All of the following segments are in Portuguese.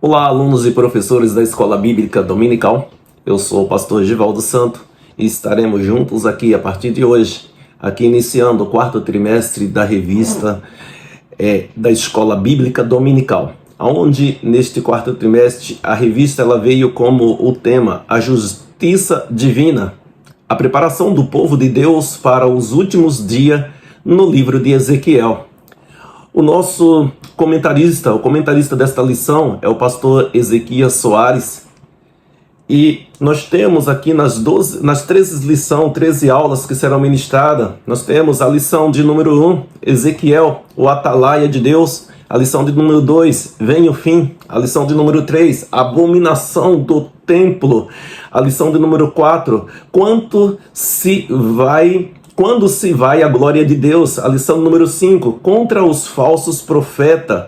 Olá, alunos e professores da Escola Bíblica Dominical. Eu sou o pastor Givaldo Santo e estaremos juntos aqui a partir de hoje, aqui iniciando o quarto trimestre da revista da Escola Bíblica Dominical, onde neste quarto trimestre a revista ela veio como o tema A Justiça Divina, a preparação do povo de Deus para os últimos dias no livro de Ezequiel. O nosso comentarista, o comentarista desta lição é o pastor Ezequias Soares. E nós temos aqui nas 13 lições, 13 aulas que serão ministradas, nós temos a lição de número 1, Ezequiel, o atalaia de Deus. A lição de número 2, vem o fim. A lição de número 3, abominação do templo. A lição de número 4, quando se vai a glória de Deus. A lição número 5, contra os falsos profetas.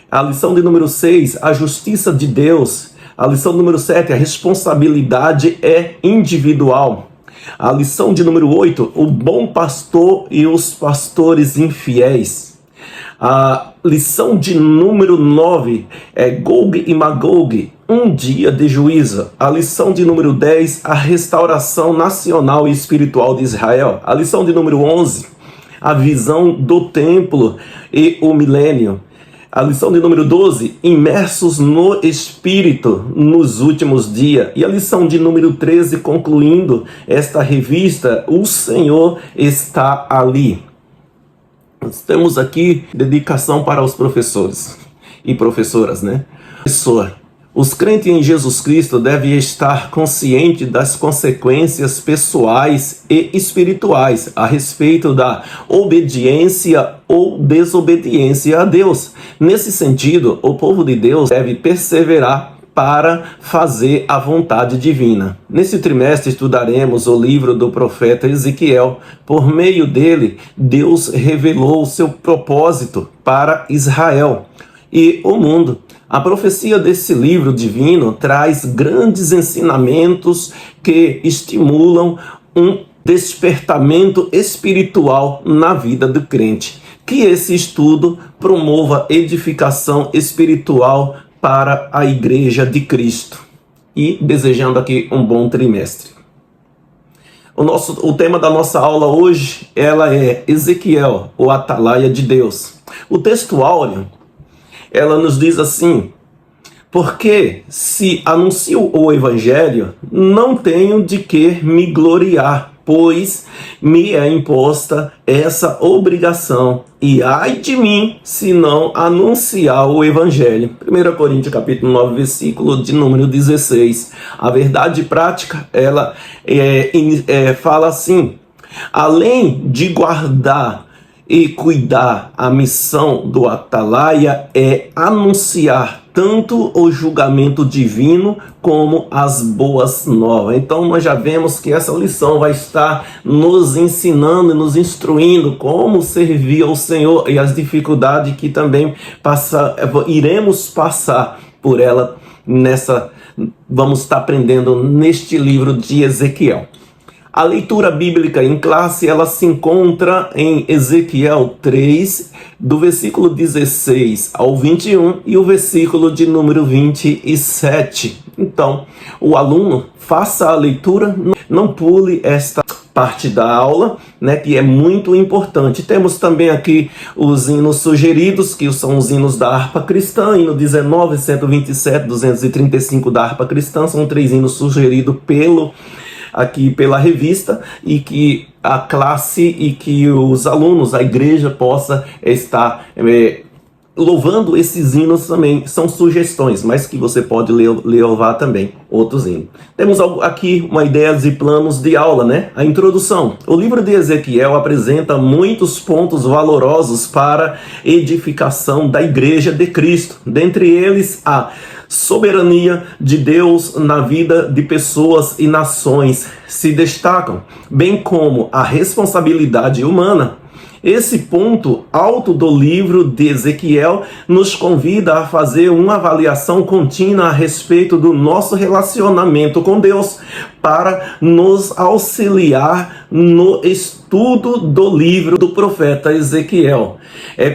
A lição de número 6, a justiça de Deus. A lição número 7, a responsabilidade é individual. A lição de número 8, o bom pastor e os pastores infiéis. A lição de número 9 é Gog e Magog, um dia de juízo. A lição de número 10, a restauração nacional e espiritual de Israel. A lição de número 11, a visão do templo e o milênio. A lição de número 12, imersos no Espírito nos últimos dias. E a lição de número 13, concluindo esta revista, o Senhor está ali. Nós temos aqui dedicação para os professores e professoras, né? Os crentes em Jesus Cristo devem estar conscientes das consequências pessoais e espirituais a respeito da obediência ou desobediência a Deus. Nesse sentido, o povo de Deus deve perseverar para fazer a vontade divina. Nesse trimestre estudaremos o livro do profeta Ezequiel. Por meio dele, Deus revelou o seu propósito para Israel e o mundo. A profecia desse livro divino traz grandes ensinamentos que estimulam um despertamento espiritual na vida do crente. Que esse estudo promova edificação espiritual para a Igreja de Cristo. E desejando aqui um bom trimestre. O tema da nossa aula hoje, ela é Ezequiel, o atalaia de Deus. O texto áureo, ela nos diz assim: porque se anuncio o evangelho, não tenho de que me gloriar, pois me é imposta essa obrigação, e ai de mim se não anunciar o evangelho. 1 Coríntios capítulo 9, versículo de número 16. A verdade prática, ela fala assim: além de guardar e cuidar, a missão do atalaia é anunciar tanto o julgamento divino como as boas novas. Então nós já vemos que essa lição vai estar nos ensinando e nos instruindo como servir ao Senhor e as dificuldades que também iremos passar por ela vamos estar aprendendo neste livro de Ezequiel. A leitura bíblica em classe, ela se encontra em Ezequiel 3, do versículo 16 ao 21 e o versículo de número 27. Então, o aluno faça a leitura, não pule esta parte da aula, né, que é muito importante. Temos também aqui os hinos sugeridos, que são os hinos da harpa cristã, hino 19, 127, 235 da harpa cristã, são 3 hinos sugeridos aqui pela revista, e que a classe e que os alunos, a igreja possa estar louvando esses hinos também. São sugestões, mas que você pode louvar também outros hinos. Temos aqui uma ideia de planos de aula, né? A introdução. O livro de Ezequiel apresenta muitos pontos valorosos para edificação da Igreja de Cristo. Dentre eles, a soberania de Deus na vida de pessoas e nações se destacam, bem como a responsabilidade humana Esse ponto alto do livro de Ezequiel nos convida a fazer uma avaliação contínua a respeito do nosso relacionamento com Deus, para nos auxiliar no estudo do livro do profeta Ezequiel.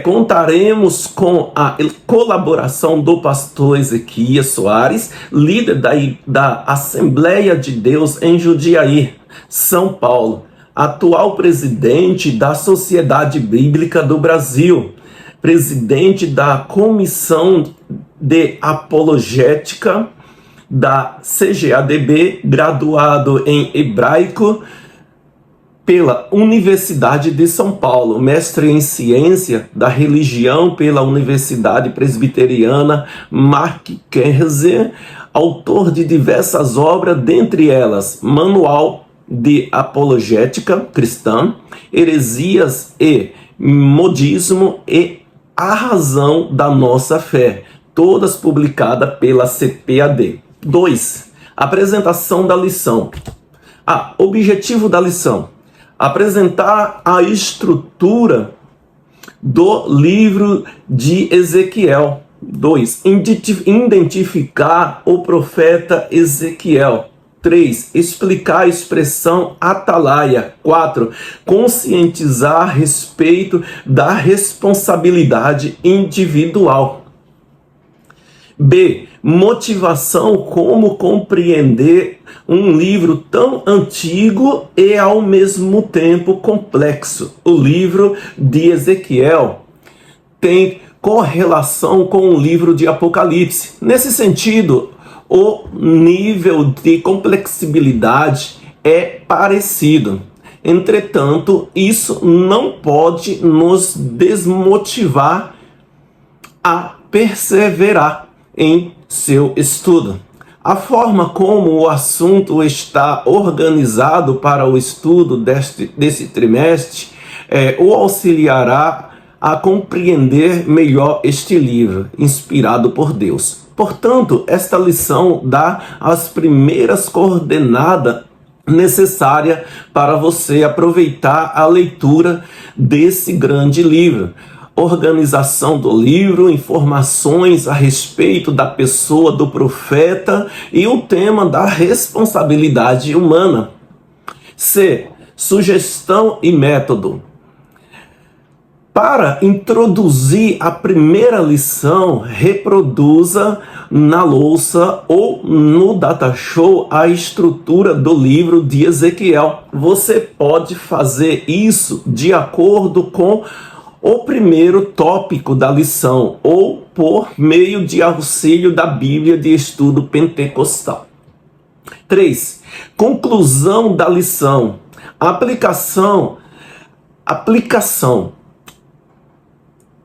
Contaremos com a colaboração do pastor Ezequias Soares, líder da Assembleia de Deus em Jundiaí, São Paulo, atual presidente da Sociedade Bíblica do Brasil, presidente da Comissão de Apologética da CGADB, graduado em Hebraico pela Universidade de São Paulo, mestre em Ciência da Religião pela Universidade Presbiteriana Mackenzie, autor de diversas obras, dentre elas Manual de Apologética Cristã, Heresias e Modismo e A Razão da Nossa Fé, todas publicadas pela CPAD. 2. Apresentação da lição. Objetivo da lição: apresentar a estrutura do livro de Ezequiel. 2. Identificar o profeta Ezequiel. 3. Explicar a expressão atalaia. 4. Conscientizar a respeito da responsabilidade individual. B. Motivação: como compreender um livro tão antigo e ao mesmo tempo complexo. O livro de Ezequiel tem correlação com o livro de Apocalipse. Nesse sentido, o nível de complexibilidade é parecido. Entretanto, isso não pode nos desmotivar a perseverar em seu estudo. A forma como o assunto está organizado para o estudo desse trimestre o auxiliará a compreender melhor este livro, inspirado por Deus. Portanto, esta lição dá as primeiras coordenadas necessárias para você aproveitar a leitura desse grande livro. Organização do livro, informações a respeito da pessoa do profeta e o tema da responsabilidade humana. C. Sugestão e método. Para introduzir a primeira lição, reproduza na louça ou no datashow a estrutura do livro de Ezequiel. Você pode fazer isso de acordo com o primeiro tópico da lição ou por meio de auxílio da Bíblia de Estudo Pentecostal. 3. Conclusão da lição. Aplicação.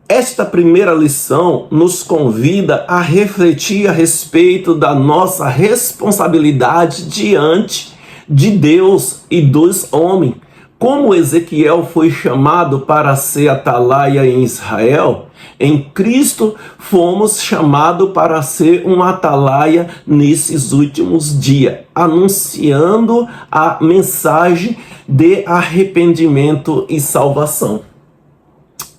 Esta primeira lição nos convida a refletir a respeito da nossa responsabilidade diante de Deus e dos homens. Como Ezequiel foi chamado para ser atalaia em Israel, em Cristo fomos chamados para ser um atalaia nesses últimos dias, anunciando a mensagem de arrependimento e salvação.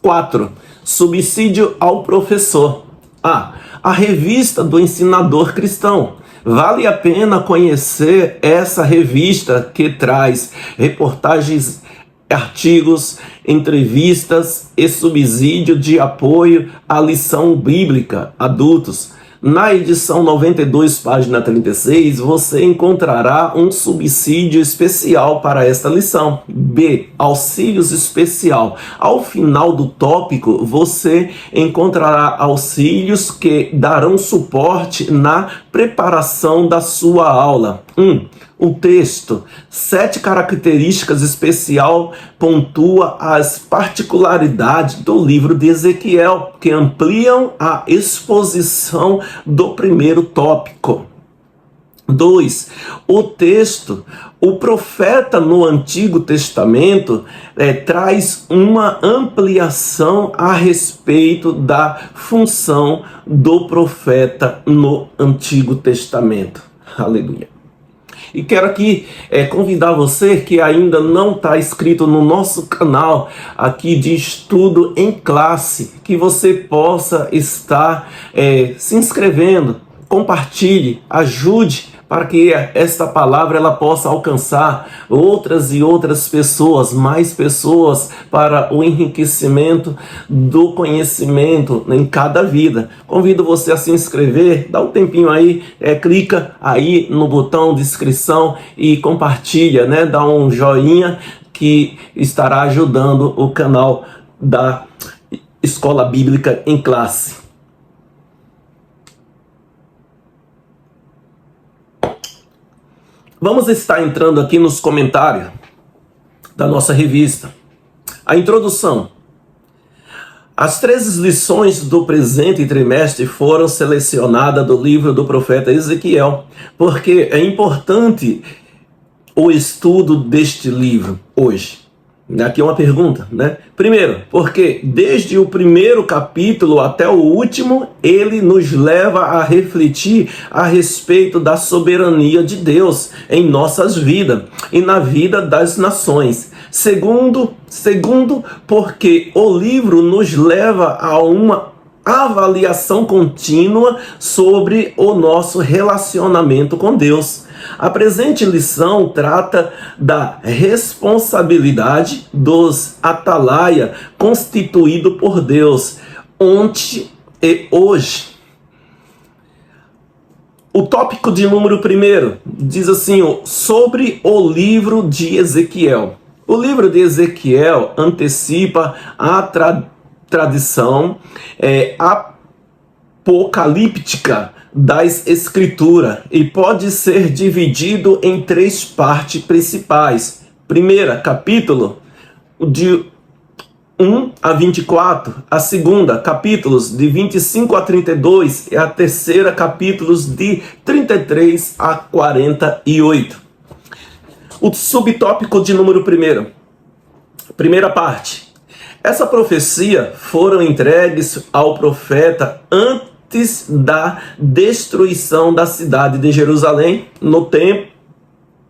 4. Subsídio ao professor. A revista do ensinador cristão. Vale a pena conhecer essa revista que traz reportagens, artigos, entrevistas e subsídio de apoio à lição bíblica adultos. Na edição 92, página 36, você encontrará um subsídio especial para esta lição. B. Auxílios especial. Ao final do tópico, você encontrará auxílios que darão suporte na preparação da sua aula. O texto, 7 características especial, pontua as particularidades do livro de Ezequiel, que ampliam a exposição do primeiro tópico. 2. O texto, o profeta no Antigo Testamento traz uma ampliação a respeito da função do profeta no Antigo Testamento. Aleluia. E quero aqui convidar você que ainda não está inscrito no nosso canal aqui de estudo em classe, que você possa estar se inscrevendo, compartilhe, ajude para que esta palavra ela possa alcançar outras e outras pessoas, mais pessoas, para o enriquecimento do conhecimento em cada vida. Convido você a se inscrever, dá um tempinho aí, clica aí no botão de inscrição e compartilha, né? Dá um joinha que estará ajudando o canal da Escola Bíblica em Classe. Vamos estar entrando aqui nos comentários da nossa revista. A introdução. As 13 lições do presente trimestre foram selecionadas do livro do profeta Ezequiel, porque é importante o estudo deste livro hoje. Aqui uma pergunta, né? Primeiro, porque desde o primeiro capítulo até o último, ele nos leva a refletir a respeito da soberania de Deus em nossas vidas e na vida das nações. Segundo, porque o livro nos leva a uma avaliação contínua sobre o nosso relacionamento com Deus. A presente lição trata da responsabilidade dos atalaia constituído por Deus ontem e hoje. O tópico de número 1 diz assim, sobre o livro de Ezequiel. O livro de Ezequiel antecipa a tradição apocalíptica das Escrituras e pode ser dividido em 3 partes principais. Primeira, capítulo de 1 a 24, a segunda, capítulos de 25 a 32 e a terceira, capítulos de 33 a 48. O subtópico de número 1. Primeira parte. Essa profecia foram entregues ao profeta antes da destruição da cidade de Jerusalém no tempo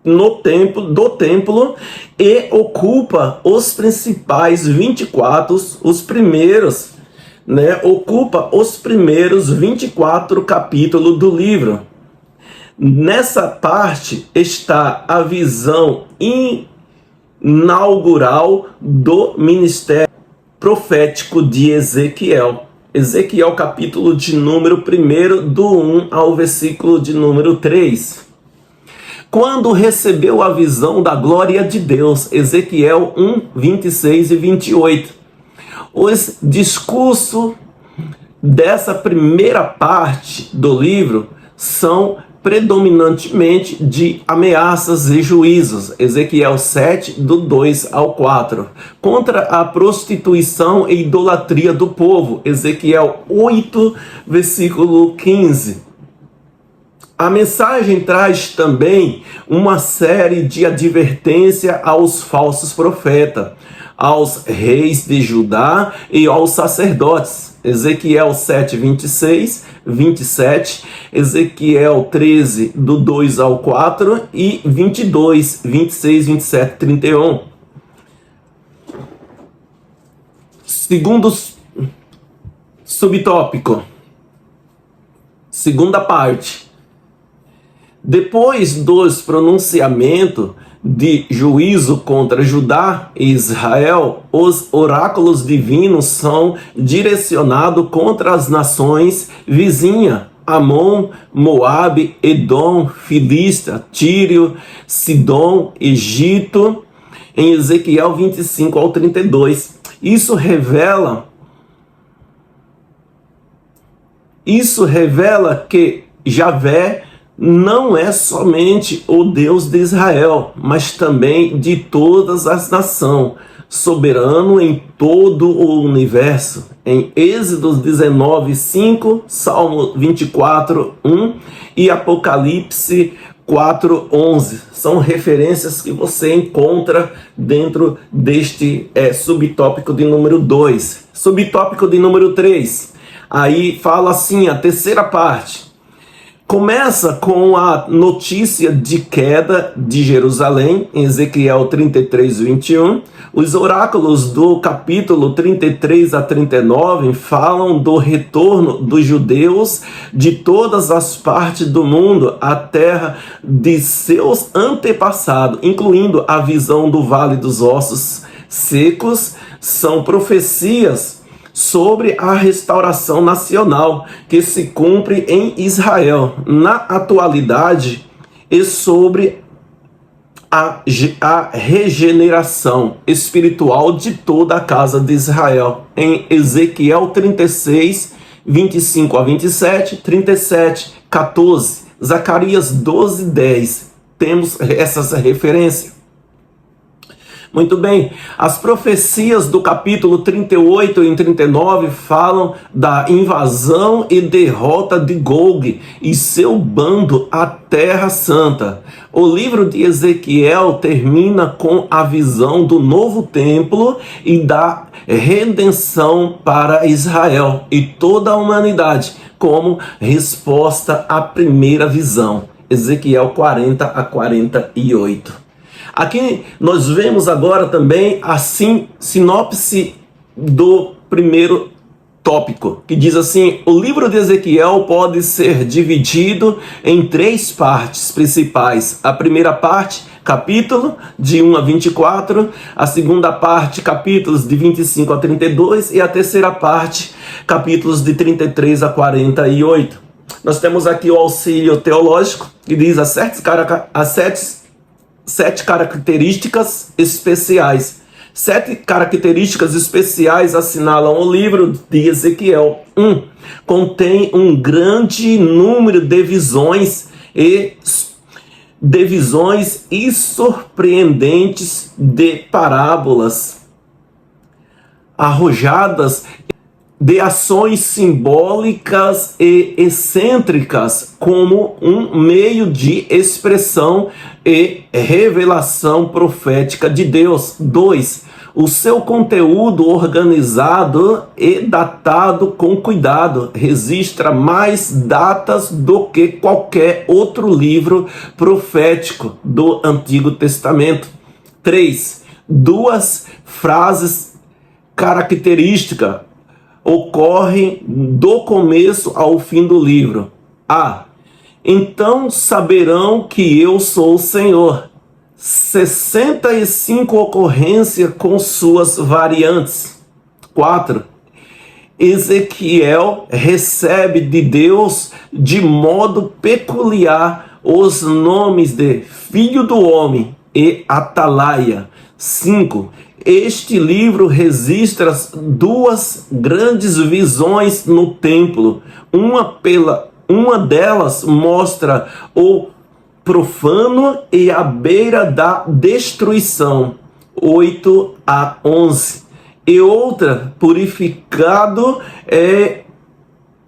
do templo e ocupa os principais 24, os primeiros, né? Ocupa os primeiros 24 capítulos do livro. Nessa parte está a visão inaugural do ministério profético de Ezequiel. Ezequiel capítulo de número 1, do 1 ao versículo de número 3. Quando recebeu a visão da glória de Deus, Ezequiel 1, 26 e 28. Os discursos dessa primeira parte do livro são predominantemente de ameaças e juízos. Ezequiel 7, do 2 ao 4. Contra a prostituição e idolatria do povo. Ezequiel 8, versículo 15. A mensagem traz também uma série de advertência aos falsos profetas, aos reis de Judá e aos sacerdotes. Ezequiel 7, 26, 27, Ezequiel 13, do 2 ao 4 e 22, 26, 27, 31. Segundo subtópico, segunda parte. Depois dos pronunciamentos de juízo contra Judá e Israel, os oráculos divinos são direcionados contra as nações vizinhas: Amon, Moabe, Edom, Filista, Tírio, Sidom, Egito, em Ezequiel 25 ao 32. Isso revela que Javé não é somente o Deus de Israel, mas também de todas as nações, soberano em todo o universo. Em Êxodo 19, 5, Salmo 24, 1 e Apocalipse 4, 11. São referências que você encontra dentro deste subtópico de número 2. Subtópico de número 3. Aí fala assim, a terceira parte. Começa com a notícia de queda de Jerusalém, em Ezequiel 33, 21. Os oráculos do capítulo 33 a 39 falam do retorno dos judeus de todas as partes do mundo à terra de seus antepassados, incluindo a visão do Vale dos Ossos Secos. São profecias sobre a restauração nacional que se cumpre em Israel na atualidade e sobre a regeneração espiritual de toda a casa de Israel. Em Ezequiel 36, 25 a 27, 37, 14, Zacarias 12, 10. Temos essas referências. Muito bem, as profecias do capítulo 38 e 39 falam da invasão e derrota de Gog e seu bando à Terra Santa. O livro de Ezequiel termina com a visão do novo templo e da redenção para Israel e toda a humanidade como resposta à primeira visão. Ezequiel 40 a 48. Aqui nós vemos agora também a sinopse do primeiro tópico, que diz assim: o livro de Ezequiel pode ser dividido em 3 partes principais. A primeira parte, capítulo de 1 a 24, a segunda parte, capítulos de 25 a 32 e a terceira parte, capítulos de 33 a 48. Nós temos aqui o auxílio teológico, que diz as 7 características especiais. 7 características especiais assinalam o livro de Ezequiel. 1. Contém um grande número de visões e surpreendentes de parábolas arrojadas de ações simbólicas e excêntricas como um meio de expressão e revelação profética de Deus. 2. O seu conteúdo organizado e datado com cuidado registra mais datas do que qualquer outro livro profético do Antigo Testamento. 3. 2 frases características ocorrem do começo ao fim do livro. A. Então saberão que eu sou o Senhor. 65 ocorrências com suas variantes. 4. Ezequiel recebe de Deus de modo peculiar os nomes de Filho do Homem e Atalaia. 5. Este livro registra 2 grandes visões no templo. Uma delas mostra o profano e a beira da destruição, 8 a 11. E outra, purificado e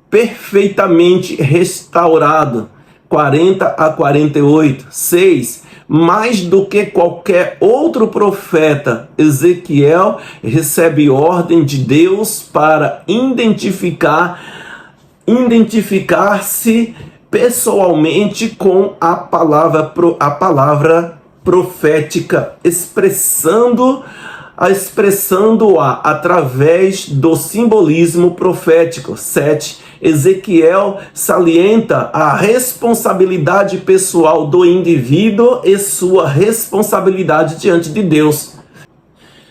perfeitamente restaurado, 40 a 48. 6. Mais do que qualquer outro profeta, Ezequiel recebe ordem de Deus para identificar-se pessoalmente com a palavra profética, expressando-a através do simbolismo profético. 7. Ezequiel salienta a responsabilidade pessoal do indivíduo e sua responsabilidade diante de Deus.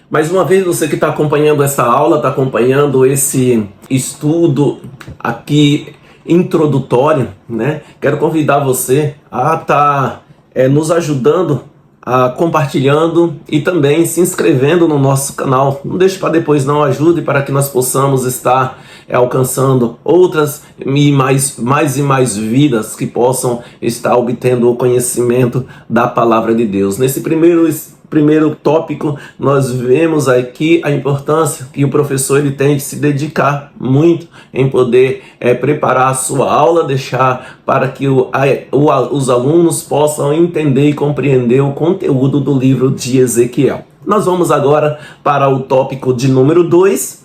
Mais uma vez, você que está acompanhando essa aula, está acompanhando esse estudo aqui introdutório, né? Quero convidar você a estar nos ajudando, compartilhando e também se inscrevendo no nosso canal. Não deixe para depois não, ajude para que nós possamos estar alcançando outras e mais vidas que possam estar obtendo o conhecimento da palavra de Deus. Nesse primeiro tópico, nós vemos aqui a importância que o professor ele tem de se dedicar muito em poder preparar a sua aula, deixar para que os alunos possam entender e compreender o conteúdo do livro de Ezequiel. Nós vamos agora para o tópico de número 2,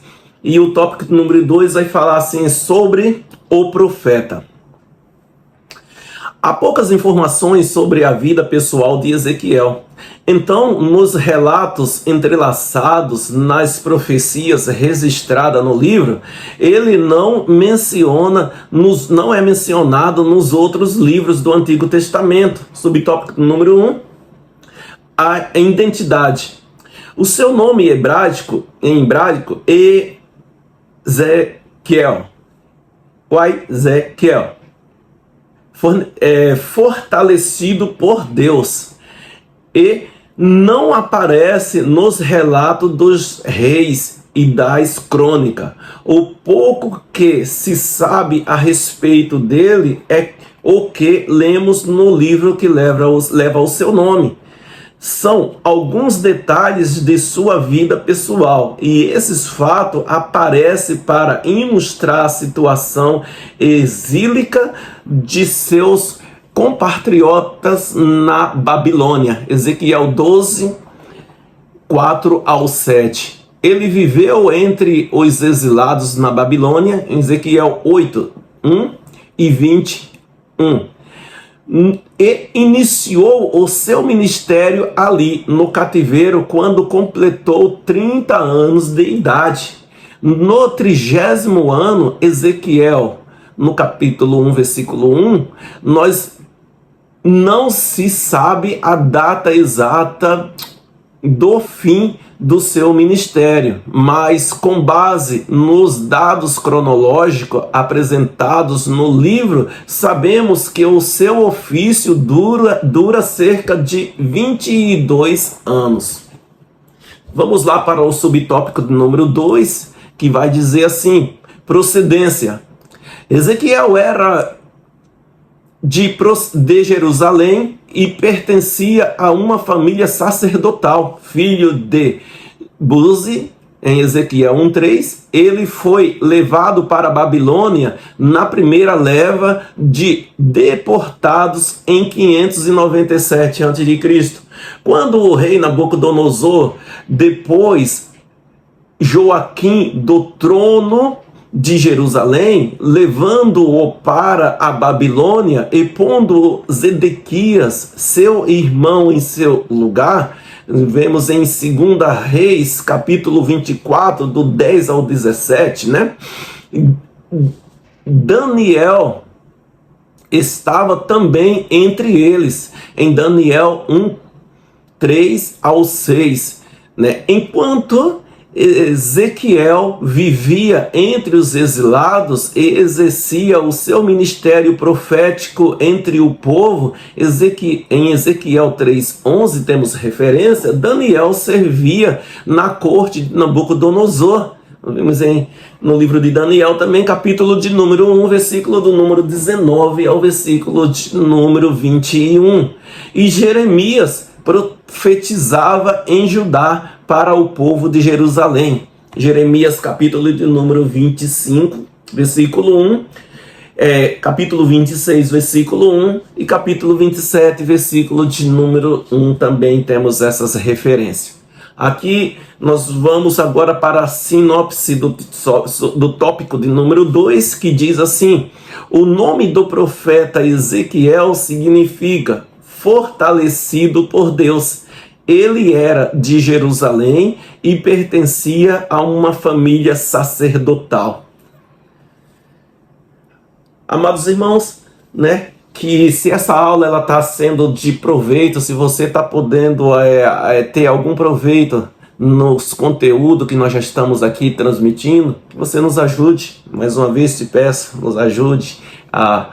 e o tópico número 2 vai falar assim sobre o profeta. Há poucas informações sobre a vida pessoal de Ezequiel. Então, nos relatos entrelaçados nas profecias registradas no livro, ele não é mencionado nos outros livros do Antigo Testamento. Subtópico número 1, a identidade. O seu nome em hebraico, Ezequiel. Ezequiel. Fortalecido por Deus. E não aparece nos relatos dos reis e das crônicas. O pouco que se sabe a respeito dele é o que lemos no livro que leva o seu nome. São alguns detalhes de sua vida pessoal, e esses fatos aparecem para ilustrar a situação exílica de seus compatriotas na Babilônia. Ezequiel 12, 4 ao 7. Ele viveu entre os exilados na Babilônia, em Ezequiel 8, 1 e 21. E iniciou o seu ministério ali no cativeiro quando completou 30 anos de idade. No 30º ano, Ezequiel, no capítulo 1, versículo 1, não se sabe a data exata do fim do seu ministério, mas com base nos dados cronológicos apresentados no livro, sabemos que o seu ofício dura cerca de 22 anos. Vamos lá para o subtópico número 2, que vai dizer assim: procedência. Ezequiel era de Jerusalém e pertencia a uma família sacerdotal, filho de Buzi, em Ezequiel 1:3. Ele foi levado para a Babilônia na primeira leva de deportados em 597 a.C. Quando o rei Nabucodonosor depôs Joaquim do trono de Jerusalém, levando-o para a Babilônia e pondo Zedequias, seu irmão, em seu lugar, vemos em 2 Reis, capítulo 24, do 10 ao 17, né? Daniel estava também entre eles, em Daniel 1, 3 ao 6, né? Enquanto Ezequiel vivia entre os exilados e exercia o seu ministério profético entre o povo. Em Ezequiel 3:11 temos referência, Daniel servia na corte de Nabucodonosor. Vemos no livro de Daniel também, capítulo de número 1, versículo do número 19 ao versículo de número 21. E Jeremias profetizava em Judá para o povo de Jerusalém. Jeremias, capítulo de número 25, versículo 1, capítulo 26, versículo 1 e capítulo 27, versículo de número 1, também temos essas referências. Aqui nós vamos agora para a sinopse do tópico de número 2, que diz assim: o nome do profeta Ezequiel significa fortalecido por Deus. Ele era de Jerusalém e pertencia a uma família sacerdotal. Amados irmãos, né, que se essa aula está sendo de proveito, se você está podendo ter algum proveito nos conteúdos que nós já estamos aqui transmitindo, que você nos ajude. Mais uma vez te peço, nos ajude a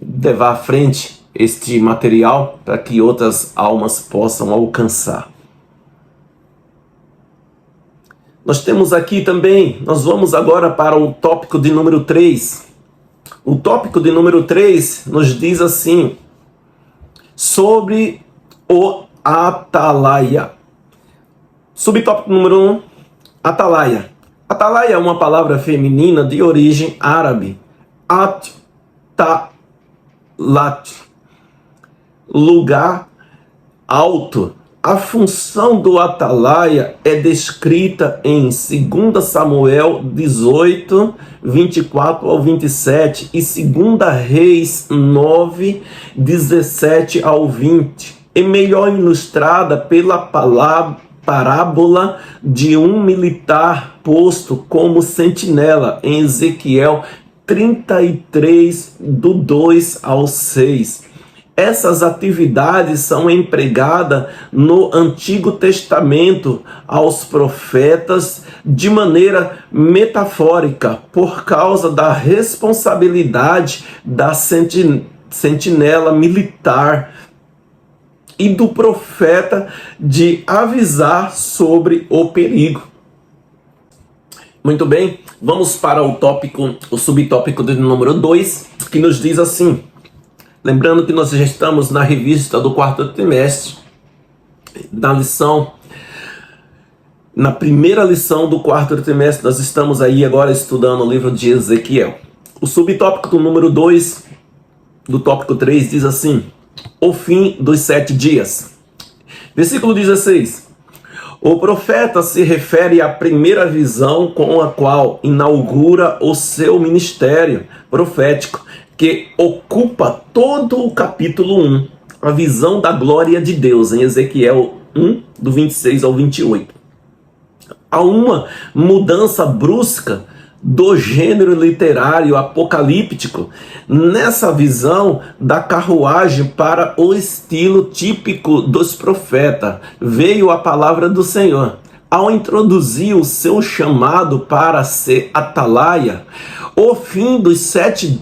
levar à frente este material para que outras almas possam alcançar. Nós temos aqui também, nós vamos agora para o tópico de número 3. O tópico de número 3 nos diz assim, sobre o atalaia. Subtópico número 1, atalaia. Atalaia é uma palavra feminina de origem árabe. At-talat, lugar alto, A função do atalaia é descrita em 2 Samuel 18, 24 ao 27 e 2 Reis 9, 17 ao 20. É melhor ilustrada pela parábola de um militar posto como sentinela em Ezequiel 33, do 2 ao 6. Essas atividades são empregadas no Antigo Testamento aos profetas de maneira metafórica, por causa da responsabilidade da sentinela militar e do profeta de avisar sobre o perigo. Muito bem, vamos para o subtópico de número 2, que nos diz assim. Lembrando que nós já estamos na revista do quarto trimestre, na primeira lição do quarto trimestre, nós estamos aí agora estudando o livro de Ezequiel. O subtópico do número 2, do tópico 3, diz assim: o fim dos 7 dias. Versículo 16. O profeta se refere à primeira visão com a qual inaugura o seu ministério profético, que ocupa todo o capítulo 1, a visão da glória de Deus, em Ezequiel 1, do 26 ao 28. Há uma mudança brusca do gênero literário apocalíptico nessa visão da carruagem para o estilo típico dos profetas. Veio a palavra do Senhor. Ao introduzir o seu chamado para ser atalaia, o fim dos 7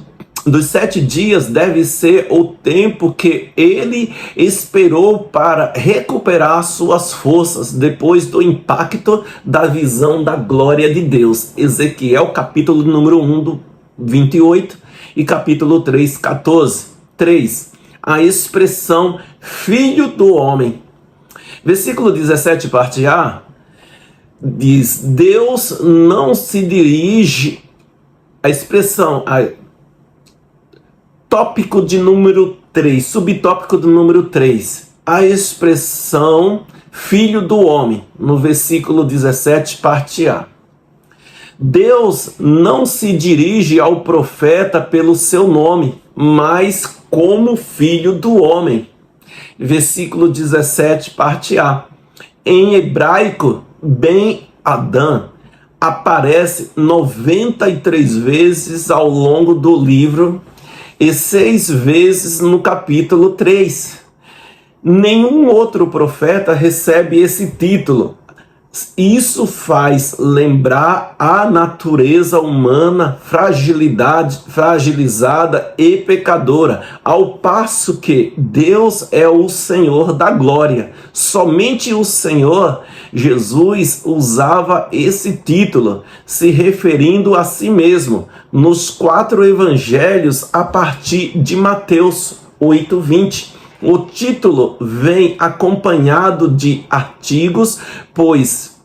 dias deve ser o tempo que ele esperou para recuperar suas forças depois do impacto da visão da glória de Deus. Ezequiel capítulo número 1 do 28 e capítulo 3, 14. 3. A expressão filho do homem. Versículo 17, parte A, diz: Deus não se dirige. A expressão... Tópico de número 3, subtópico do número 3, a expressão filho do homem, no versículo 17, parte A. Deus não se dirige ao profeta pelo seu nome, mas como filho do homem. Versículo 17, parte A. Em hebraico, Ben Adam aparece 93 vezes ao longo do livro e 6 vezes no capítulo 3. Nenhum outro profeta recebe esse título. Isso faz lembrar a natureza humana fragilizada e pecadora, ao passo que Deus é o Senhor da glória. Somente o Senhor Jesus usava esse título, se referindo a si mesmo, nos 4 evangelhos a partir de Mateus 8:20. O título vem acompanhado de artigos, pois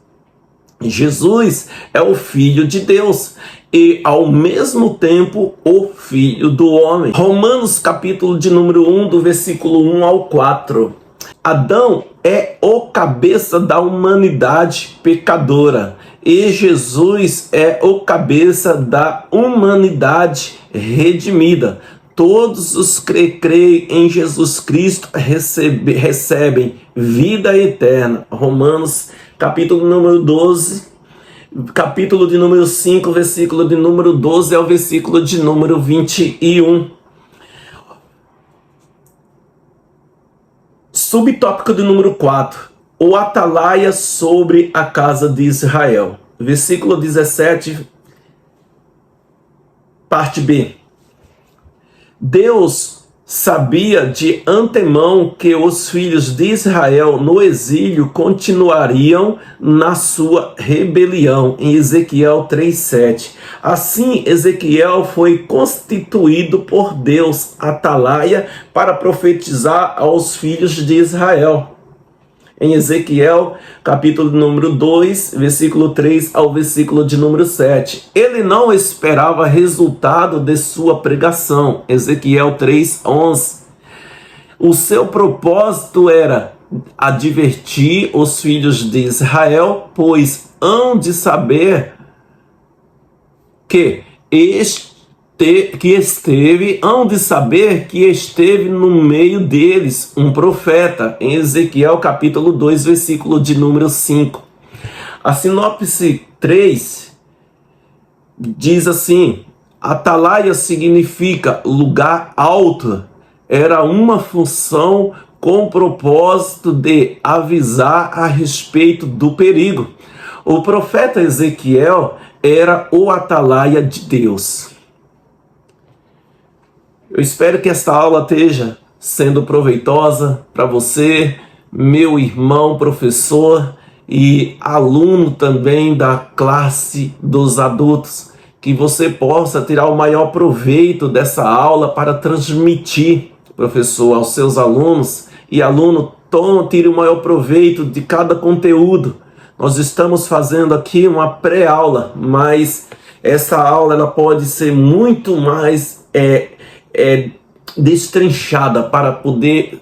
Jesus é o Filho de Deus e, ao mesmo tempo, o Filho do Homem. Romanos, capítulo de número 1, do versículo 1 ao 4. Adão é o cabeça da humanidade pecadora e Jesus é o cabeça da humanidade redimida. Todos os que creem em Jesus Cristo recebem vida eterna. Romanos, capítulo número 12, capítulo de número 5, versículo de número 12 ao versículo de número 21. Subtópico de número 4. O atalaia sobre a casa de Israel. Versículo 17, parte B. Deus sabia de antemão que os filhos de Israel no exílio continuariam na sua rebelião, em Ezequiel 3:7. Assim, Ezequiel foi constituído por Deus, atalaia, para profetizar aos filhos de Israel. Em Ezequiel, capítulo número 2, versículo 3 ao versículo de número 7. Ele não esperava resultado de sua pregação. Ezequiel 3:11. O seu propósito era advertir os filhos de Israel, pois hão de saber que esteve no meio deles um profeta, em Ezequiel capítulo 2, versículo de número 5. A sinopse 3 diz assim: atalaia significa lugar alto, era uma função com o propósito de avisar a respeito do perigo. O profeta Ezequiel era o atalaia de Deus. Eu espero que esta aula esteja sendo proveitosa para você, meu irmão professor e aluno também da classe dos adultos, que você possa tirar o maior proveito dessa aula para transmitir, professor, aos seus alunos, e aluno, tire o maior proveito de cada conteúdo. Nós estamos fazendo aqui uma pré-aula, mas essa aula ela pode ser muito mais destrinchada para poder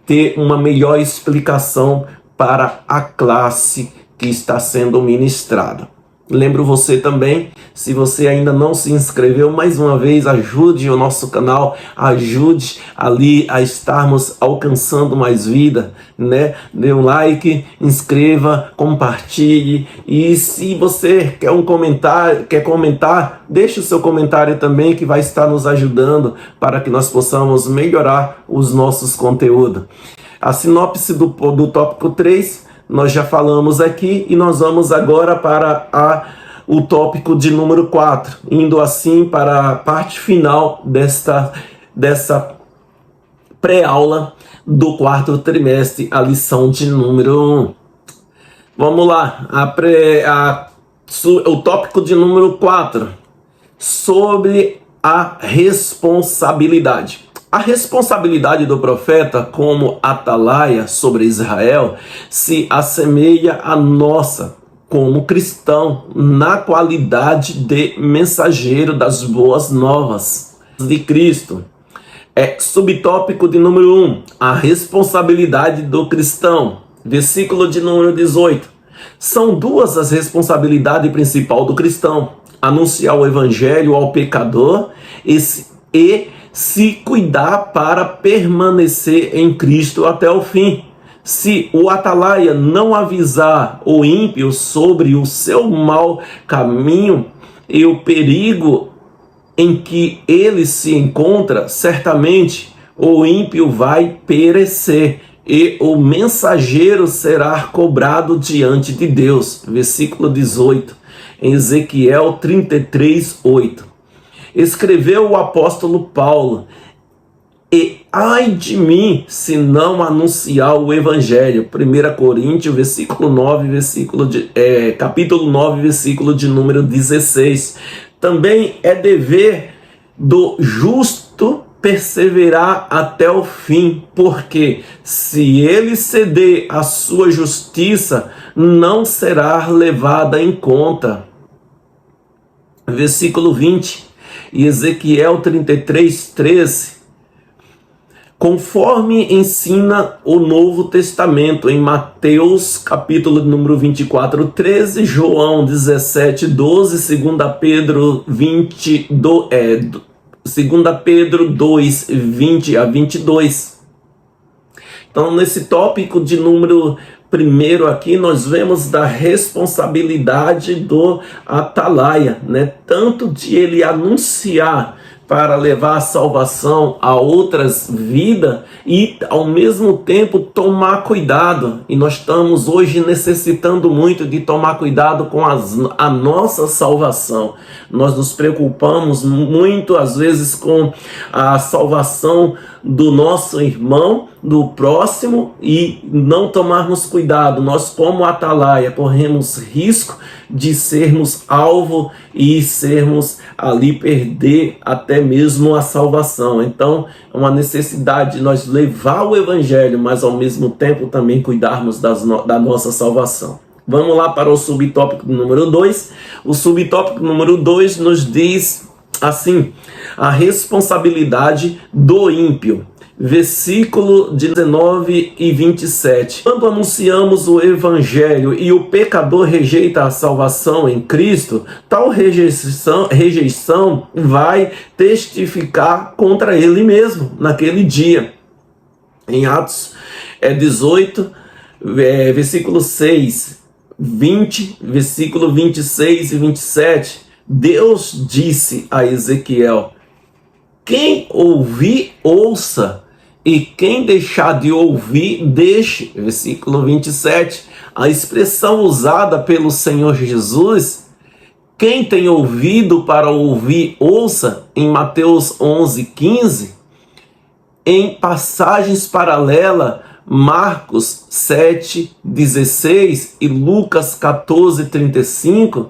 ter uma melhor explicação para a classe que está sendo ministrada. Lembro você também, se você ainda não se inscreveu, mais uma vez ajude o nosso canal, ajude ali a estarmos alcançando mais vida, né? Dê um like, inscreva, compartilhe, e se você quer comentar, deixe o seu comentário também, que vai estar nos ajudando para que nós possamos melhorar os nossos conteúdos. A sinopse do tópico 3 nós já falamos aqui, e nós vamos agora para o tópico de número 4, indo assim para a parte final dessa pré-aula do quarto trimestre, a lição de número 1. Vamos lá, o tópico de número 4, sobre a responsabilidade. A responsabilidade do profeta como atalaia sobre Israel se assemelha à nossa como cristão na qualidade de mensageiro das boas novas de Cristo. Subtópico de número 1, a responsabilidade do cristão. Versículo de número 18. São duas as responsabilidades principais do cristão: anunciar o evangelho ao pecador e se cuidar para permanecer em Cristo até o fim. Se o atalaia não avisar o ímpio sobre o seu mau caminho e o perigo em que ele se encontra, certamente o ímpio vai perecer e o mensageiro será cobrado diante de Deus. Versículo 18, em Ezequiel 33, 8. Escreveu o apóstolo Paulo: e ai de mim se não anunciar o evangelho. 1 Coríntios, versículo 9, capítulo 9, versículo de número 16. Também é dever do justo perseverar até o fim, porque se ele ceder à sua justiça, não será levada em conta. Versículo 20. E Ezequiel 33, 13, conforme ensina o Novo Testamento em Mateus capítulo número 24, 13, João 17, 12, 2 Pedro 2, 20 a 22. Então, nesse tópico de número 1 aqui, nós vemos da responsabilidade do atalaia, né? Tanto de ele anunciar para levar a salvação a outras vidas e, ao mesmo tempo, tomar cuidado. E nós estamos hoje necessitando muito de tomar cuidado com a nossa salvação. Nós nos preocupamos muito, às vezes, com a salvação do nosso irmão, do próximo, e não tomarmos cuidado. Nós, como atalaia, corremos risco de sermos alvo e sermos ali perder até mesmo a salvação. Então, é uma necessidade de nós levar o evangelho, mas ao mesmo tempo também cuidarmos da nossa salvação. Vamos lá para o subtópico número 2. O subtópico número 2 nos diz assim: a responsabilidade do ímpio. versículo 19 e 27. Quando anunciamos o evangelho e o pecador rejeita a salvação em Cristo, tal rejeição vai testificar contra ele mesmo naquele dia. Em Atos 18, versículo 6, 20, versículo 26 e 27, Deus disse a Ezequiel: quem ouvir, ouça, e quem deixar de ouvir, deixe. Versículo 27, a expressão usada pelo Senhor Jesus, quem tem ouvido para ouvir, ouça, em Mateus 11, 15, em passagens paralelas, Marcos 7, 16 e Lucas 14, 35,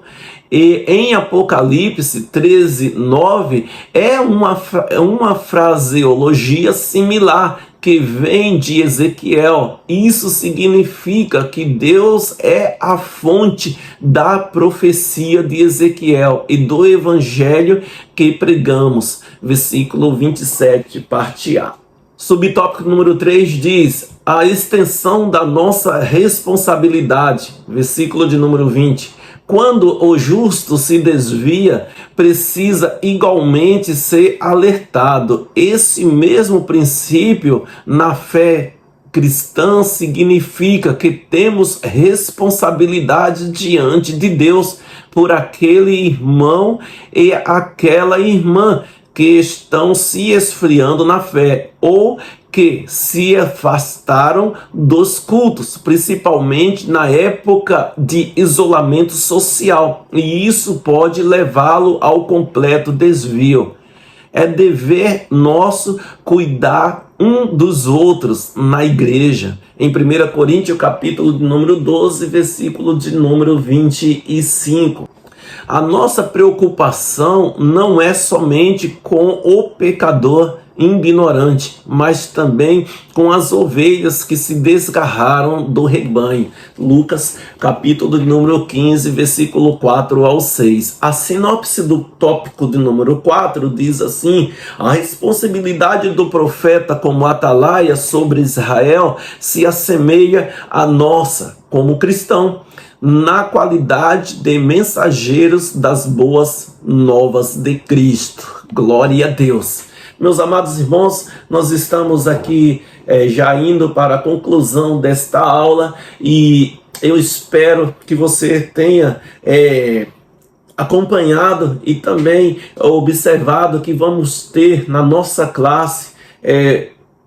e em Apocalipse 13, 9, é uma fraseologia similar que vem de Ezequiel. Isso significa que Deus é a fonte da profecia de Ezequiel e do evangelho que pregamos. Versículo 27, parte A. Subtópico número 3 diz: a extensão da nossa responsabilidade. Versículo de número 20. Quando o justo se desvia, precisa igualmente ser alertado. Esse mesmo princípio na fé cristã significa que temos responsabilidade diante de Deus por aquele irmão e aquela irmã que estão se esfriando na fé ou que se afastaram dos cultos, principalmente na época de isolamento social, e isso pode levá-lo ao completo desvio. É dever nosso cuidar um dos outros na igreja. Em 1 Coríntios, capítulo de número 12, versículo de número 25. A nossa preocupação não é somente com o pecador ignorante, mas também com as ovelhas que se desgarraram do rebanho. Lucas, capítulo de número 15, versículo 4 ao 6. A sinopse do tópico de número 4 diz assim: a responsabilidade do profeta como atalaia sobre Israel se assemelha à nossa como cristão, na qualidade de mensageiros das boas novas de Cristo. Glória a Deus. Meus amados irmãos, nós estamos aqui já indo para a conclusão desta aula e eu espero que você tenha acompanhado e também observado que vamos ter na nossa classe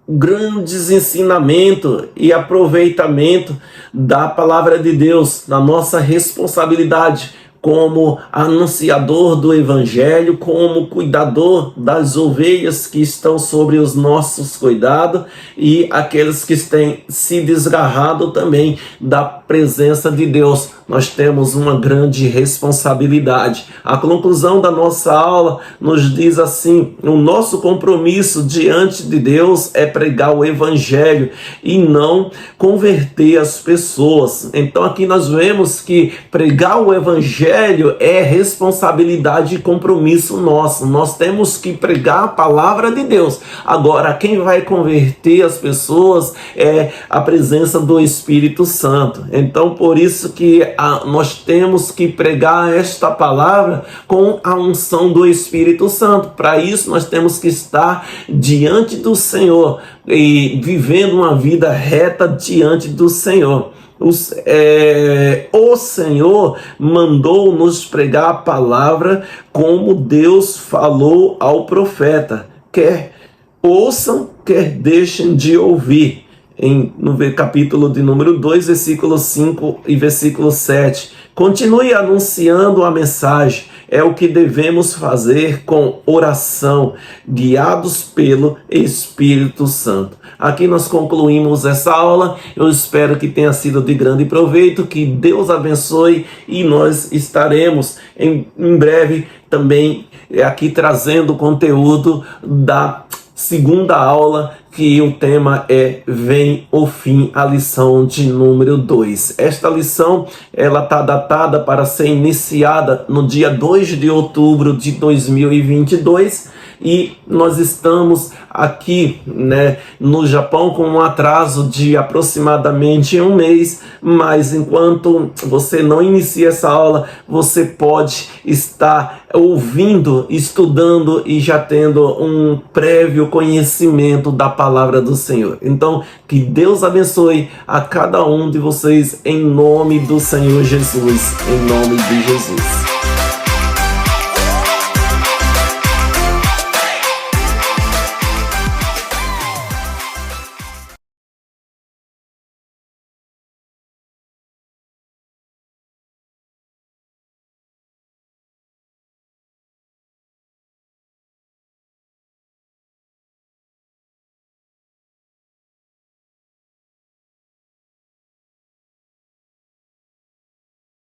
grandes ensinamentos e aproveitamento da palavra de Deus, na nossa responsabilidade como anunciador do evangelho, como cuidador das ovelhas que estão sobre os nossos cuidados e aqueles que têm se desgarrado também da presença de Deus. Nós temos uma grande responsabilidade. A conclusão da nossa aula nos diz assim: o nosso compromisso diante de Deus é pregar o evangelho e não converter as pessoas. Então aqui nós vemos que pregar o evangelho é responsabilidade e compromisso nosso. Nós temos que pregar a palavra de Deus. Agora, quem vai converter as pessoas é a presença do Espírito Santo. Então, por isso que nós temos que pregar esta palavra com a unção do Espírito Santo. Para isso, nós temos que estar diante do Senhor e vivendo uma vida reta diante do Senhor. O Senhor mandou nos pregar a palavra como Deus falou ao profeta. Quer ouçam, quer deixem de ouvir. No capítulo de número 2, versículo 5 e versículo 7. Continue anunciando a mensagem. É o que devemos fazer com oração, guiados pelo Espírito Santo. Aqui nós concluímos essa aula. Eu espero que tenha sido de grande proveito, que Deus abençoe e nós estaremos em breve também aqui trazendo conteúdo da segunda aula, que o tema é Vem o Fim, a lição de número 2. Esta lição ela está datada para ser iniciada no dia 2 de outubro de 2022 e nós estamos aqui, né, no Japão com um atraso de aproximadamente um mês, mas enquanto você não inicia essa aula, você pode estar ouvindo, estudando e já tendo um prévio conhecimento da palavra do Senhor. Então, que Deus abençoe a cada um de vocês em nome do Senhor Jesus, em nome de Jesus.